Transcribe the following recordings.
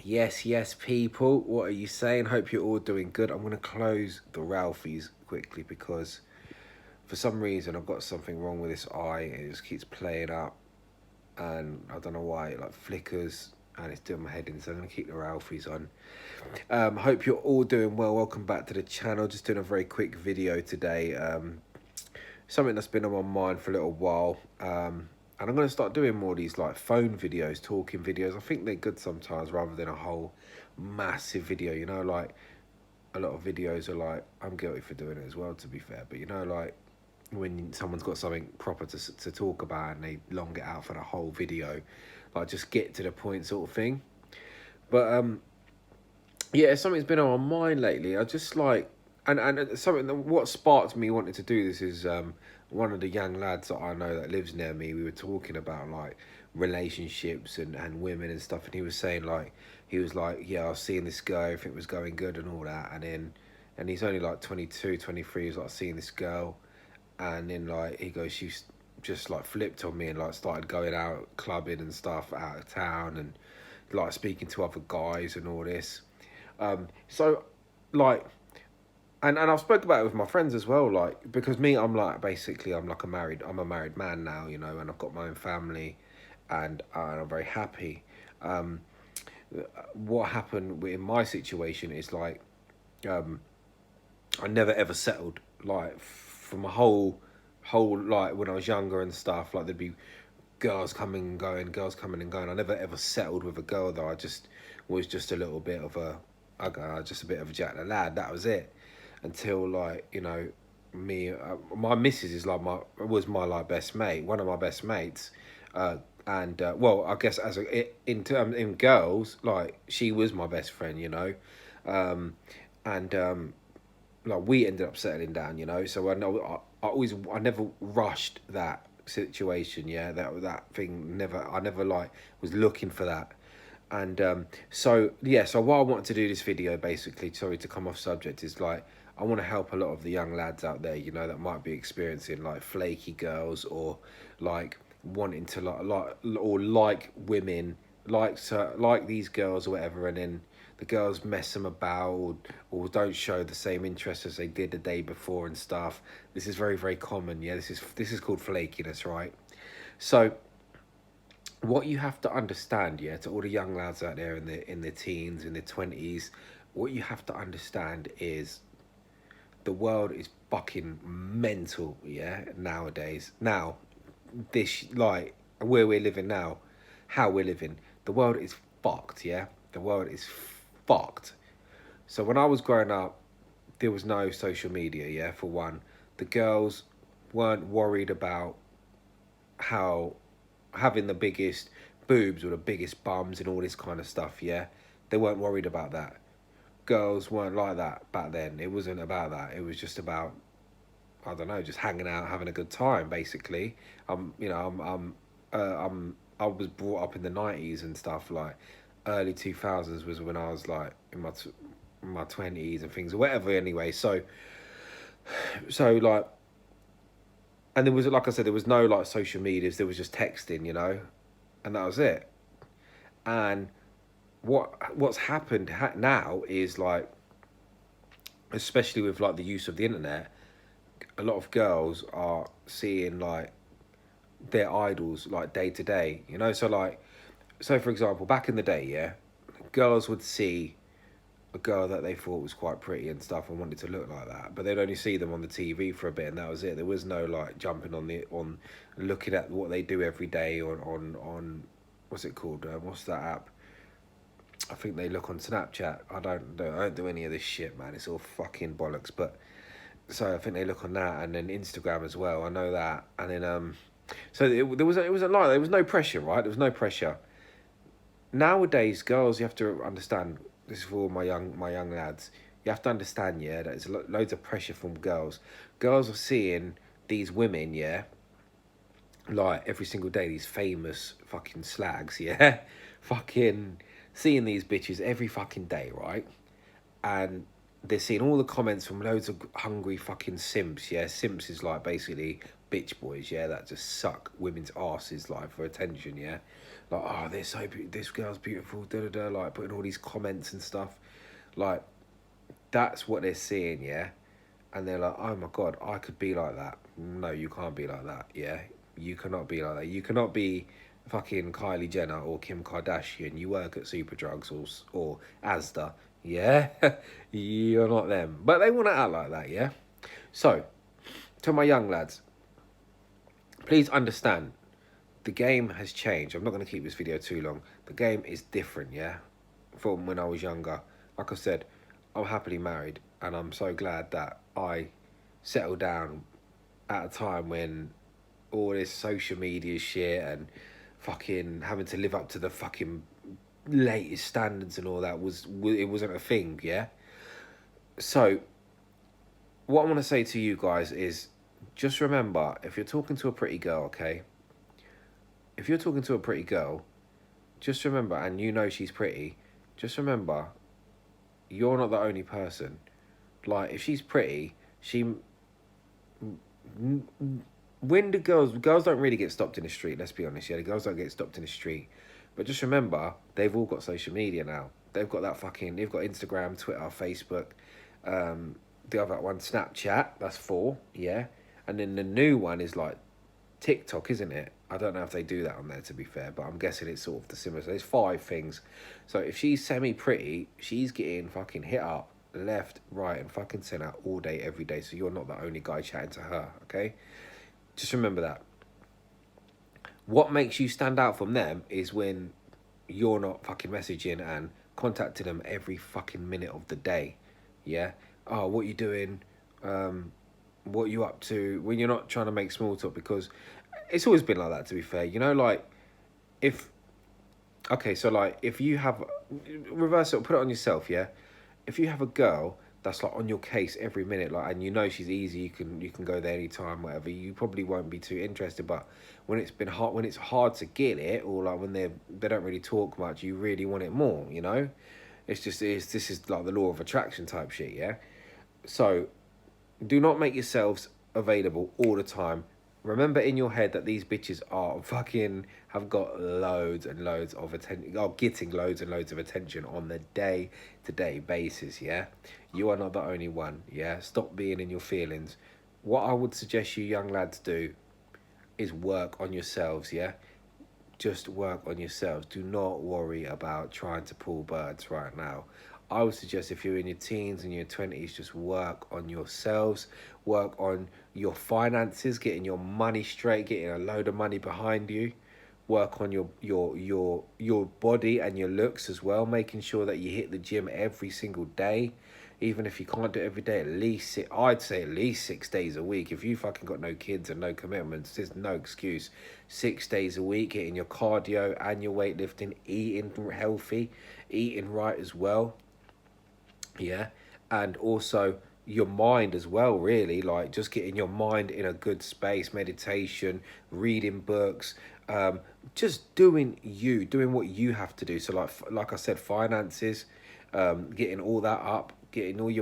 Yes, people. What are you saying? Hope you're all doing good. I'm going to close the Ralphies quickly because for some reason I've got something wrong with this eye. It just keeps playing up and I don't know why. It like flickers and it's doing my head in. So I'm going to keep the Ralphies on. Hope you're all doing well. Welcome back to the channel. Just doing a very quick video today. Something that's been on my mind for a little while. And I'm going to start doing more of these like phone videos, talking videos. I think they're good sometimes rather than a whole massive video, you know, like a lot of videos are like, I'm guilty for doing it as well, to be fair. But, you know, like when someone's got something proper to talk about and they long it out for the whole video, like just get to the point sort of thing. But, yeah, something's been on my mind lately. I just like, and something that what sparked me wanting to do this is one of the young lads that I know that lives near me. We were talking about like relationships and women and stuff, and he was saying like he was like, yeah, I was seeing this girl, everything was going good and all that, and he's only like 22, 23. He was like seeing this girl, and then like he goes, she's just like flipped on me and like started going out clubbing and stuff out of town and like speaking to other guys and all this. So, like, and I've spoke about it with my friends as well, like, because me, I'm like, basically, I'm a married man now, you know, and I've got my own family, and I'm very happy. Um, what happened in my situation is like, I never ever settled, like, for my whole, like, when I was younger and stuff, like, there'd be girls coming and going, girls coming and going. I never ever settled with a girl though. I just was just a little bit of a, just a bit of a jack the lad. That was it. Until like you know, me, my missus is like my like best mate, one of my best mates, and well, I guess as in girls, like she was my best friend, you know, and like we ended up settling down, you know. So I know I never rushed that situation. Yeah, that thing never. I never like was looking for that. And so yeah, so what I wanted to do this video basically, sorry to come off subject, is like I want to help a lot of the young lads out there, you know, that might be experiencing like flaky girls or like wanting to or like women like these girls or whatever, and then the girls mess them about or don't show the same interest as they did the day before and stuff. This is very common. Yeah, this is called flakiness, right? So what you have to understand, yeah, to all the young lads out there in their teens, in their 20s, what you have to understand is the world is fucking mental, yeah, nowadays. Now, this, like, where we're living now, how we're living, the world is fucked, yeah? The world is fucked. So when I was growing up, there was no social media, yeah, for one. The girls weren't worried about how having the biggest boobs or the biggest bums and all this kind of stuff, yeah? They weren't worried about that. Girls weren't like that back then. It wasn't about that. It was just about, I don't know, just hanging out, having a good time, basically. You know, I was brought up in the 90s and stuff, like early 2000s was when I was like in my 20s and things or whatever anyway. So like, and there was, like I said, there was no like social medias, there was just texting, you know, and that was it. And what's happened now is like, especially with like the use of the internet, a lot of girls are seeing like their idols like day to day, you know. So for example, back in the day, yeah, girls would see a girl that they thought was quite pretty and stuff and wanted to look like that, but they'd only see them on the TV for a bit and that was it. There was no like jumping on looking at what they do every day on what's it called, what's that app, I think they look on Snapchat. I don't do any of this shit, man. It's all fucking bollocks. But so I think they look on that, and then Instagram as well. I know that, and then so it was a lie. There was no pressure, right? There was no pressure. Nowadays, girls, you have to understand. This is for all my young lads. You have to understand, yeah, that there's loads of pressure from girls. Girls are seeing these women, yeah, like every single day, these famous fucking slags, yeah, fucking seeing these bitches every fucking day, right? And they're seeing all the comments from loads of hungry fucking simps, yeah. Simps is like basically bitch boys, yeah, that just suck women's asses like for attention, yeah. like, oh, this girl's beautiful, da da da, like putting all these comments and stuff, like that's what they're seeing, yeah, and they're like, oh my god, I could be like that. No, you can't be like that, yeah, you cannot be like that. You cannot be fucking Kylie Jenner or Kim Kardashian. You work at Superdrugs or Asda, yeah, you're not them, but they want to act like that, yeah. So, to my young lads, please understand, the game has changed. I'm not going to keep this video too long. The game is different, yeah, from when I was younger. Like I said, I'm happily married, and I'm so glad that I settled down at a time when all this social media shit and fucking having to live up to the fucking latest standards and all that it wasn't a thing, yeah. So what I want to say to you guys is, just remember, if you're talking to a pretty girl, okay, if you're talking to a pretty girl, just remember, and you know she's pretty, just remember, you're not the only person. Like, if she's pretty, when the girls don't really get stopped in the street, let's be honest, yeah, the girls don't get stopped in the street. But just remember, they've all got social media now. They've got they've got Instagram, Twitter, Facebook, the other one, Snapchat, that's 4, yeah. And then the new one is like TikTok, isn't it? I don't know if they do that on there, to be fair, but I'm guessing it's sort of the similar. So there's 5 things. So if she's semi-pretty, she's getting fucking hit up left, right, and fucking centre all day, every day. So you're not the only guy chatting to her, okay? Just remember that. What makes you stand out from them is when you're not fucking messaging and contacting them every fucking minute of the day, yeah? Oh, what you doing? What you up to? When you're not trying to make small talk, because it's always been like that, to be fair. You know, like, if... Okay, so, like, if you have... Reverse it, put it on yourself, yeah? If you have a girl that's, like, on your case every minute, like, and you know she's easy, you can go there anytime, whatever, you probably won't be too interested. But when it's hard to get it, or, like, when they don't really talk much, you really want it more, you know? This is, like, the law of attraction type shit, yeah? So, do not make yourselves available all the time. Remember in your head that these bitches have got loads and loads of attention, are getting loads and loads of attention on the day-to-day basis, yeah? You are not the only one, yeah? Stop being in your feelings. What I would suggest you young lads do is work on yourselves, yeah? Just work on yourselves. Do not worry about trying to pull birds right now. I would suggest, if you're in your teens and your 20s, just work on yourselves, work on your finances, getting your money straight, getting a load of money behind you, work on your body and your looks as well, making sure that you hit the gym every single day. Even if you can't do it every day, I'd say at least 6 days a week. If you fucking got no kids and no commitments, there's no excuse. 6 days a week, getting your cardio and your weightlifting, eating healthy, eating right as well. Yeah, and also your mind as well, really, like just getting your mind in a good space, meditation, reading books, just doing what you have to do. So like I said, finances, getting all that up, getting all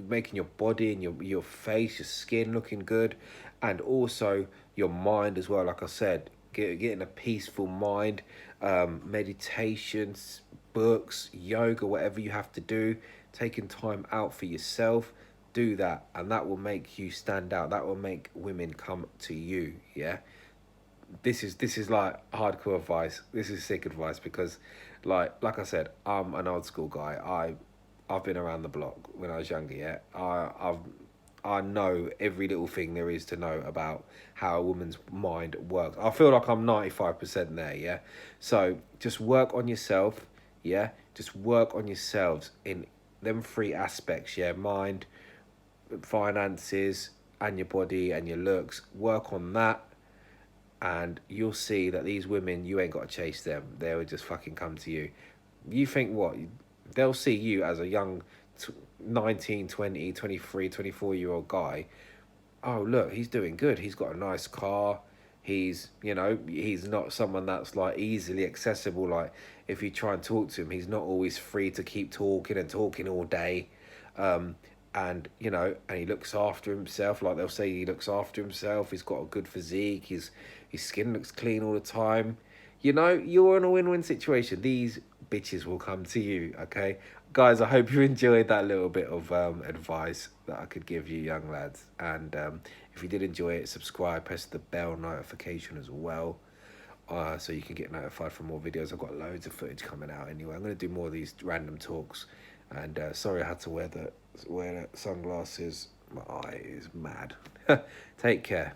making your body and your face, your skin looking good, and also your mind as well. Like I said, getting a peaceful mind, meditations, books, yoga, whatever you have to do, taking time out for yourself, do that, and that will make you stand out. That will make women come to you, yeah? This is like hardcore advice. This is sick advice, because like I said, I'm an old school guy. I've been around the block when I was younger, yeah? I know every little thing there is to know about how a woman's mind works. I feel like I'm 95% there, yeah? So just work on yourself, yeah? Just work on yourselves in them 3 aspects, yeah? Mind, finances, and your body and your looks. Work on that, and you'll see that these women, you ain't got to chase them. They'll just fucking come to you. You think what? They'll see you as a young 19, 20, 23, 24-year-old guy. Oh, look, he's doing good. He's got a nice car. He's not someone that's like easily accessible. Like, if you try and talk to him, he's not always free to keep talking and talking all day. And he looks after himself. Like, they'll say he looks after himself. He's got a good physique. His skin looks clean all the time. you know, you're in a win-win situation. These bitches will come to you, okay? Guys, I hope you enjoyed that little bit of advice that I could give you, young lads. And if you did enjoy it, subscribe, press the bell notification as well. So you can get notified for more videos. I've got loads of footage coming out anyway. I'm going to do more of these random talks. And sorry I had to wear the sunglasses. My eye is mad. Take care.